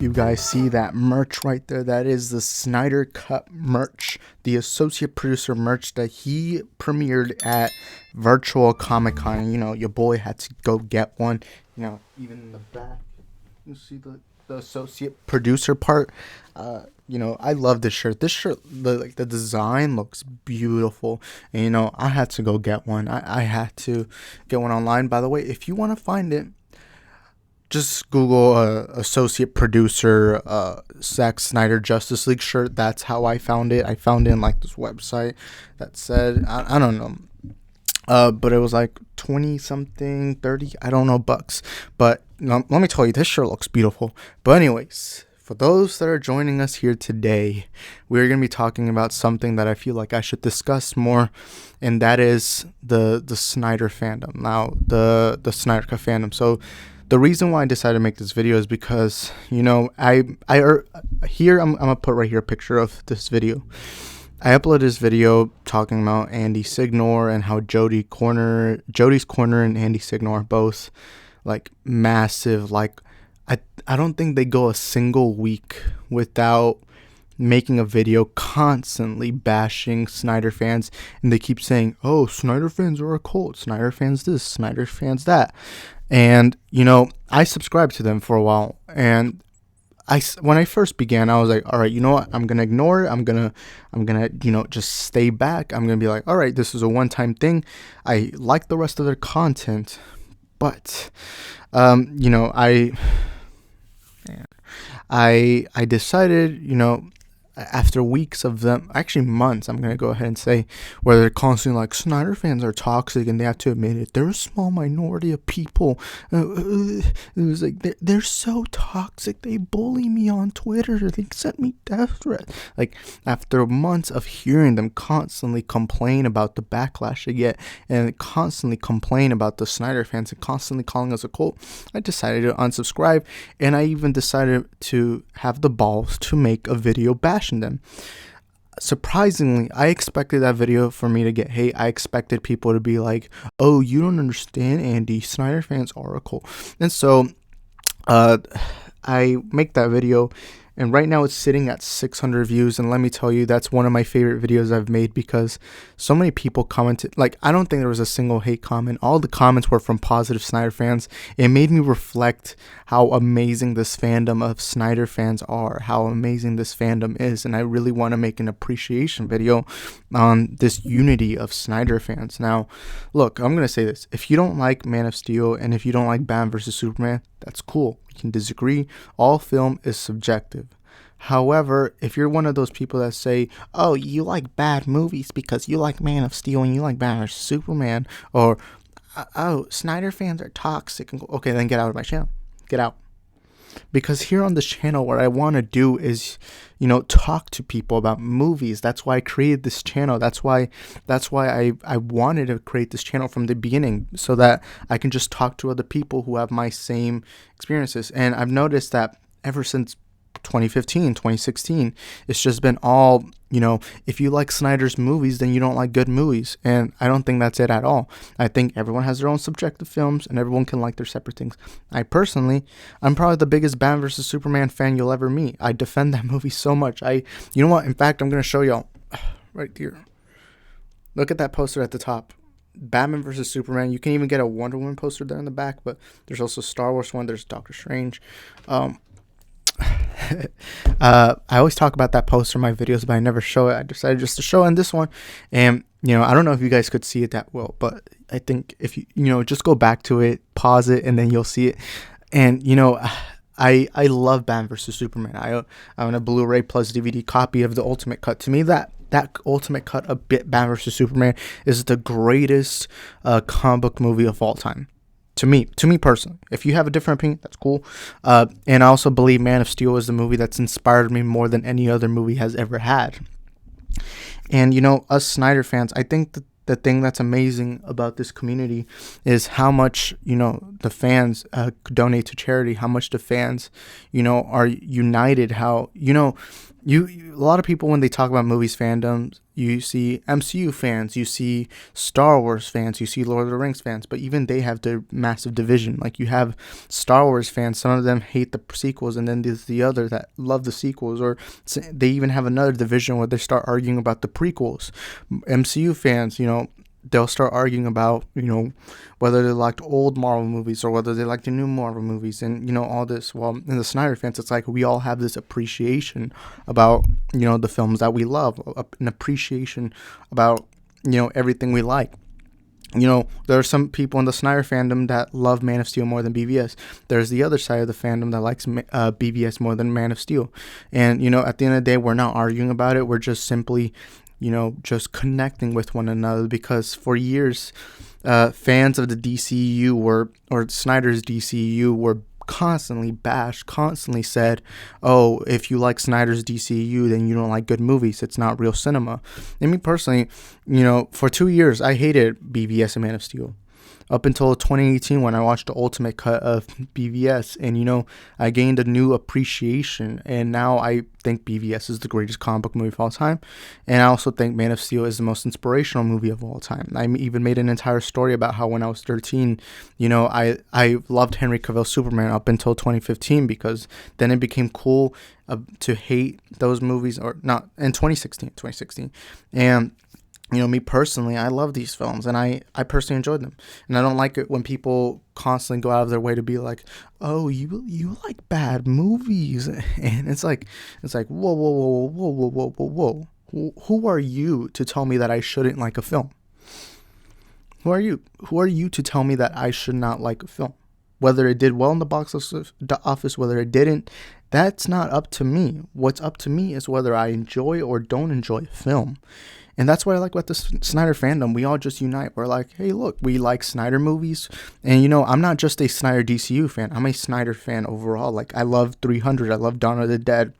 you guys see that merch right there. That is the Snyder Cut merch, the associate producer merch that he premiered at Virtual Comic Con. You know, your boy had to go get one. You know, even in the back, you see the associate producer part. You know, I love this shirt. This shirt, the design looks beautiful. And, you know, I had to go get one. I had to get one online. By the way, if you want to find it, just Google associate producer Zack Snyder Justice League shirt. That's how I found it. I found it in like this website that said, I don't know. But it was like 20 something, 30, I don't know, bucks. But let me tell you, this shirt looks beautiful. But anyways, for those that are joining us here today, we're going to be talking about something that I feel like I should discuss more, and that is the Snyder fandom. Now, the Snyder Cut fandom. So the reason why I decided to make this video is because, you know, I'm gonna put right here a picture of this video. I uploaded this video talking about Andy Signor and how Jody's Corner and Andy Signor are both like massive. Like I don't think they go a single week without making a video constantly bashing Snyder fans, and they keep saying, oh, Snyder fans are a cult, Snyder fans this, Snyder fans that. And, you know, I subscribed to them for a while, and when I first began, I was like, all right, you know what? I'm going to ignore it. I'm going to, you know, just stay back. I'm going to be like, all right, this is a one-time thing. I like the rest of their content, but, you know, I decided, you know, after weeks of them, actually months, I'm going to go ahead and say, where they're constantly like, Snyder fans are toxic and they have to admit it. They're a small minority of people. It was like, they're so toxic. They bully me on Twitter. They sent me death threats. Like, after months of hearing them constantly complain about the backlash they get and constantly complain about the Snyder fans and constantly calling us a cult, I decided to unsubscribe, and I even decided to have the balls to make a video bashing them. Surprisingly, I expected that video for me to get hate. I expected people to be like, oh, you don't understand, Andy, Snyder fans are a cult. And so I make that video, and right now it's sitting at 600 views, and let me tell you, that's one of my favorite videos I've made because so many people commented. Like, I don't think there was a single hate comment. All the comments were from positive Snyder fans. It made me reflect how amazing this fandom of Snyder fans are, how amazing this fandom is, and I really want to make an appreciation video on this unity of Snyder fans. Now, look, I'm going to say this. If you don't like Man of Steel and if you don't like Batman vs. Superman, that's cool. You can disagree. All film is subjective. However, if you're one of those people that say, oh, you like bad movies because you like Man of Steel and you like Batman vs. Superman, or, oh, Snyder fans are toxic, okay, then get out of my channel. Get out. Because here on this channel, what I want to do is, you know, talk to people about movies. That's why I created this channel. That's why I wanted to create this channel from the beginning, so that I can just talk to other people who have my same experiences. And I've noticed that ever since 2015, 2016, it's just been all, you know, if you like Snyder's movies, then you don't like good movies. And I don't think that's it at all. I think everyone has their own subjective films and everyone can like their separate things. I'm probably the biggest Batman vs. Superman fan you'll ever meet. I defend that movie so much. You know what? In fact, I'm going to show y'all right here. Look at that poster at the top. Batman vs. Superman. You can even get a Wonder Woman poster there in the back, but there's also a Star Wars one. There's Doctor Strange. I always talk about that poster in my videos, but I never show it. I decided just to show in this one. And, you know, I don't know if you guys could see it that well, but I think if you know, just go back to it, pause it, and then you'll see it. And, you know, I love Batman vs. Superman. I own a Blu-ray plus DVD copy of the Ultimate Cut. To me, that Ultimate Cut of Batman vs. Superman is the greatest comic book movie of all time. To me personally. If you have a different opinion, that's cool. And I also believe Man of Steel is the movie that's inspired me more than any other movie has ever had. And, you know, us Snyder fans, I think that the thing that's amazing about this community is how much, you know, the fans donate to charity, how much the fans, you know, are united, how, you know, A lot of people, when they talk about movies fandoms, you see MCU fans, you see Star Wars fans, you see Lord of the Rings fans, but even they have their massive division. Like, you have Star Wars fans, some of them hate the sequels, and then there's the other that love the sequels, or they even have another division where they start arguing about the prequels. MCU fans, they'll start arguing about, whether they liked old Marvel movies or whether they liked the new Marvel movies, and, all this. Well, in the Snyder fans, it's like we all have this appreciation about, the films that we love, an appreciation about, everything we like. There are some people in the Snyder fandom that love Man of Steel more than BVS. There's the other side of the fandom that likes BVS more than Man of Steel. And, at the end of the day, we're not arguing about it. We're just simply, just connecting with one another, because for years, fans of the DCU or Snyder's DCU were constantly bashed, constantly said, oh, if you like Snyder's DCU, then you don't like good movies. It's not real cinema. And me personally, for 2 years, I hated BVS and Man of Steel. Up until 2018, when I watched the ultimate cut of BVS, and I gained a new appreciation, and now I think BVS is the greatest comic book movie of all time, and I also think Man of Steel is the most inspirational movie of all time. I even made an entire story about how when I was 13, I loved Henry Cavill's Superman up until 2015, because then it became cool to hate those movies, or not, in 2016, and me personally, I love these films, and I personally enjoyed them. And I don't like it when people constantly go out of their way to be like, oh, you like bad movies. And it's like, whoa, whoa, whoa, whoa, whoa, whoa, whoa, whoa. Who are you to tell me that I shouldn't like a film? Who are you? Who are you to tell me that I should not like a film? Whether it did well in the box office, whether it didn't, that's not up to me. What's up to me is whether I enjoy or don't enjoy a film. And that's what I like about the Snyder fandom. We all just unite. We're like, hey, look, we like Snyder movies. And, I'm not just a Snyder DCU fan. I'm a Snyder fan overall. Like, I love 300. I love Dawn of the Dead.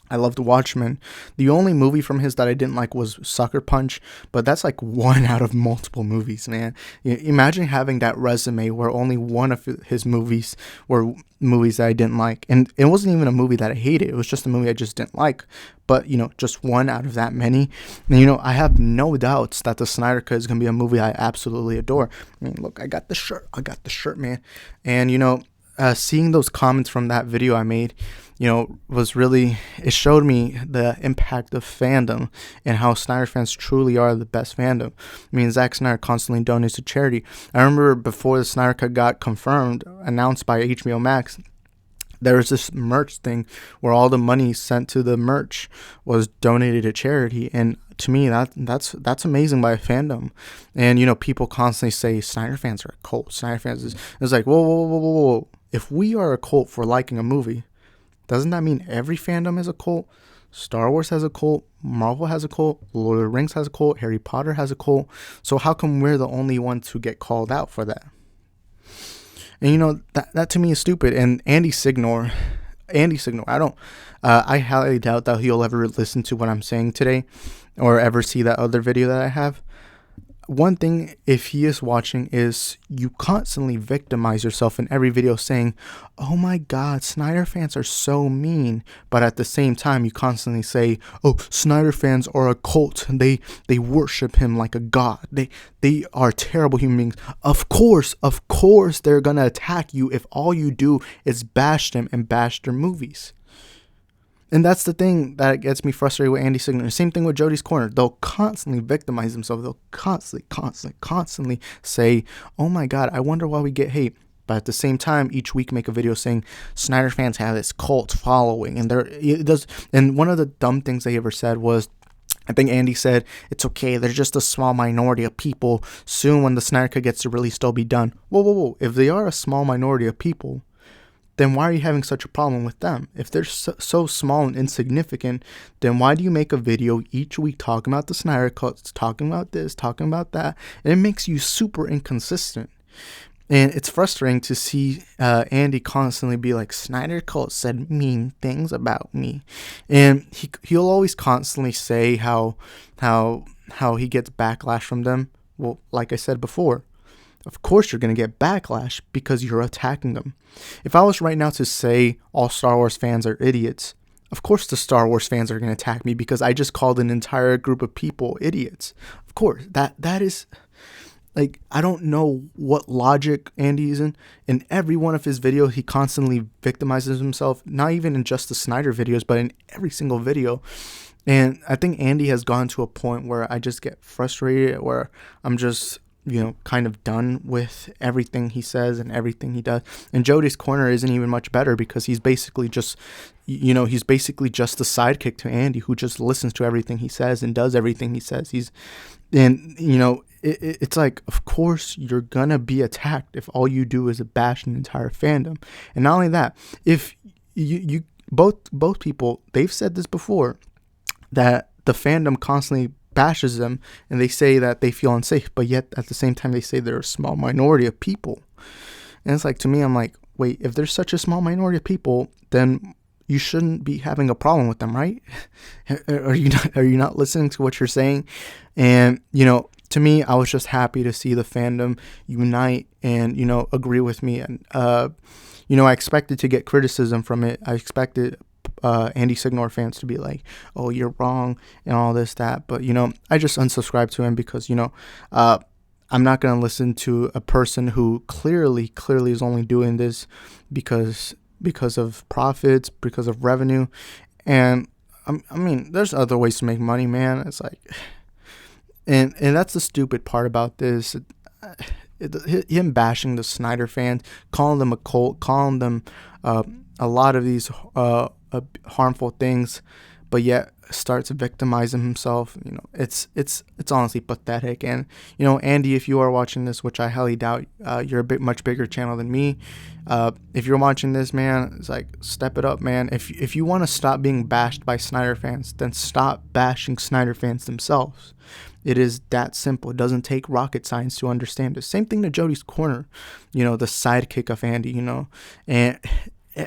I loved Watchmen. The only movie from his that I didn't like was Sucker Punch, but that's like one out of multiple movies, man. Imagine having that resume where only one of his movies were movies that I didn't like. And it wasn't even a movie that I hated. It was just a movie I just didn't like. But, just one out of that many. And, I have no doubts that the Snyder Cut is going to be a movie I absolutely adore. I mean, look, I got the shirt, man. And, seeing those comments from that video I made, was really, it showed me the impact of fandom and how Snyder fans truly are the best fandom. I mean, Zack Snyder constantly donates to charity. I remember before the Snyder Cut got confirmed, announced by HBO Max, there was this merch thing where all the money sent to the merch was donated to charity. And to me, that's amazing by a fandom. And, people constantly say Snyder fans are a cult. Snyder fans is like, whoa, whoa, whoa, whoa, whoa. If we are a cult for liking a movie, doesn't that mean every fandom is a cult? Star Wars has a cult, Marvel has a cult, Lord of the Rings has a cult, Harry Potter has a cult. So how come we're the only ones who get called out for that? And that to me is stupid. And Andy Signor, I highly doubt that he'll ever listen to what I'm saying today or ever see that other video that I have. One thing, if he is watching, is you constantly victimize yourself in every video saying, oh my God, Snyder fans are so mean. But at the same time, you constantly say, oh, Snyder fans are a cult. They worship him like a god. They are terrible human beings. Of course, they're going to attack you if all you do is bash them and bash their movies. And that's the thing that gets me frustrated with Andy Signor. Same thing with Jody's Corner. They'll constantly victimize themselves. They'll constantly say, oh my God, I wonder why we get hate. But at the same time, each week make a video saying Snyder fans have this cult following. And one of the dumb things they ever said was, I think Andy said, it's okay, there's just a small minority of people. Soon when the Snyder Cut gets released, they'll be done. Whoa. If they are a small minority of people, then why are you having such a problem with them? If they're so small and insignificant, then why do you make a video each week talking about the Snyder Cut, talking about this, talking about that? And it makes you super inconsistent. And it's frustrating to see Andy constantly be like, Snyder Cut said mean things about me. And he'll always constantly say how he gets backlash from them. Well, like I said before, of course you're going to get backlash because you're attacking them. If I was right now to say all Star Wars fans are idiots, Of course, the Star Wars fans are going to attack me because I just called an entire group of people idiots. Of course, that is like, I don't know what logic Andy is in. In every one of his videos, he constantly victimizes himself. Not even in just the Snyder videos, but in every single video. And I think Andy has gone to a point where I just get frustrated, where I'm just, kind of done with everything he says and everything he does. And Jody's Corner isn't even much better because he's basically just, he's basically just the sidekick to Andy, who just listens to everything he says and does everything he says. It's like, of course you're gonna be attacked if all you do is bash an entire fandom. And not only that, if you both people, they've said this before, that the fandom constantly bashes them and they say that they feel unsafe, but yet at the same time they say they're a small minority of people. And it's like, to me, I'm like, wait, if there's such a small minority of people, then you shouldn't be having a problem with them, right? Are you not listening to what you're saying? And to me, I was just happy to see the fandom unite and agree with me. And I expected to get criticism from it. I expected Andy Signor fans to be like, oh, you're wrong and all this, that. But, I just unsubscribed to him because, I'm not going to listen to a person who clearly is only doing this because of profits, because of revenue. And I mean, there's other ways to make money, man. It's like, and that's the stupid part about this. Him bashing the Snyder fans, calling them a cult, calling them a lot of these harmful things, but yet starts victimizing himself. It's honestly pathetic. And Andy, if you are watching this, which I highly doubt, you're a much bigger channel than me. If you're watching this, man, it's like, step it up, man. If you want to stop being bashed by Snyder fans, then stop bashing Snyder fans themselves. It is that simple. It doesn't take rocket science to understand it. Same thing to Jody's Corner, the sidekick of Andy, and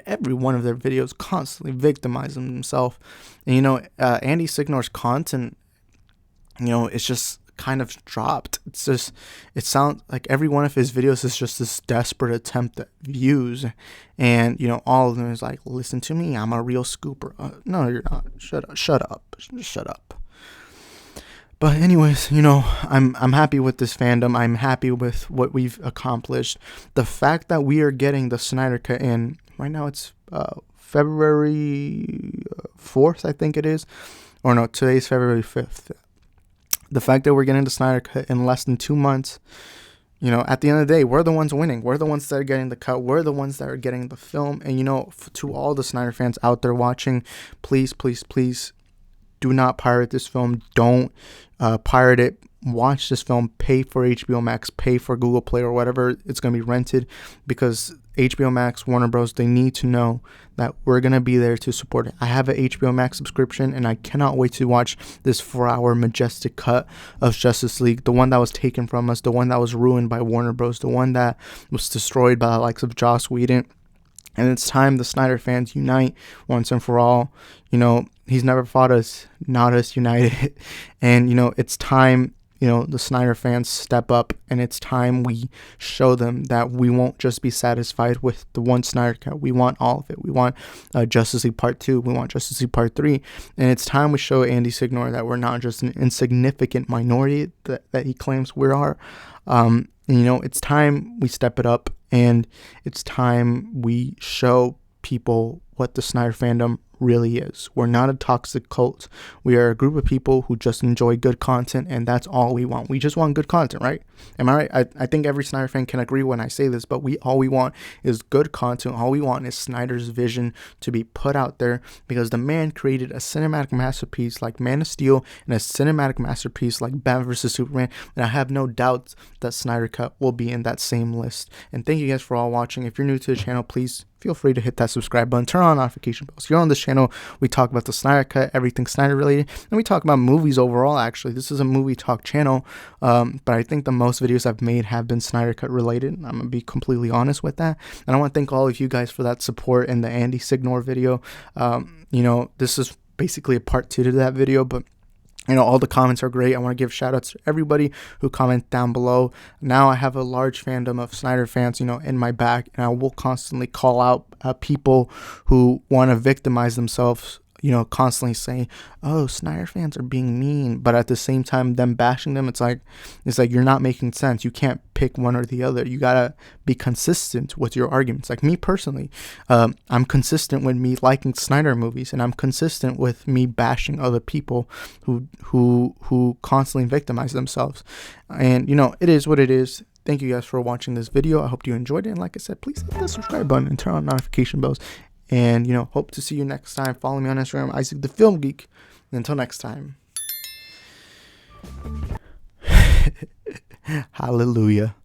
every one of their videos constantly victimizing himself. And Andy Signor's content, it's just kind of dropped. It sounds like every one of his videos is just this desperate attempt at views, and all of them is like, listen to me, I'm a real scooper. No, you're not. Shut up. But anyways, I'm happy with this fandom. I'm happy with what we've accomplished. The fact that we are getting the Snyder Cut in right now, it's February 4th, I think it is. Or no, today's February 5th. The fact that we're getting the Snyder Cut in less than 2 months, at the end of the day, we're the ones winning. We're the ones that are getting the cut. We're the ones that are getting the film. And, to all the Snyder fans out there watching, please, do not pirate this film. Don't pirate it. Watch this film. Pay for HBO Max. Pay for Google Play or whatever it's going to be rented, because HBO Max, Warner Bros., they need to know that we're going to be there to support it. I have an HBO Max subscription, and I cannot wait to watch this 4-hour majestic cut of Justice League, the one that was taken from us, the one that was ruined by Warner Bros., the one that was destroyed by the likes of Joss Whedon. And it's time the Snyder fans unite once and for all. He's never fought us, not us united. And, it's time, the Snyder fans step up, and it's time we show them that we won't just be satisfied with the one Snyder Cut. We want all of it. We want Justice League Part 2. We want Justice League Part 3. And it's time we show Andy Signor that we're not just an insignificant minority that he claims we are. It's time we step it up, and it's time we show people what the Snyder fandom really is. We're not a toxic cult. We are a group of people who just enjoy good content, and that's all we want. We just want good content, right? Am I right? I think every Snyder fan can agree when I say this, but all we want is good content. All we want is Snyder's vision to be put out there, because the man created a cinematic masterpiece like Man of Steel and a cinematic masterpiece like Batman vs. Superman, and I have no doubt that Snyder Cut will be in that same list. And thank you guys for all watching. If you're new to the channel, please feel free to hit that subscribe button, turn on notification bells. Here on this channel, we talk about the Snyder Cut, everything Snyder related, and we talk about movies overall. Actually, this is a movie talk channel, but I think the most videos I've made have been Snyder Cut related. I'm gonna be completely honest with that, and I want to thank all of you guys for that support in the Andy Signor video. This is basically a part 2 to that video, but all the comments are great. I want to give shout outs to everybody who comment down below. Now I have a large fandom of Snyder fans, in my back, and I will constantly call out people who want to victimize themselves constantly saying, "Oh, Snyder fans are being mean," but at the same time, them bashing them, it's like you're not making sense. You can't pick one or the other. You gotta be consistent with your arguments. Like me personally, I'm consistent with me liking Snyder movies, and I'm consistent with me bashing other people who constantly victimize themselves. And it is what it is. Thank you guys for watching this video. I hope you enjoyed it. And like I said, please hit the subscribe button and turn on notification bells. And, hope to see you next time. Follow me on Instagram, Isaac the Film Geek. And until next time. Hallelujah.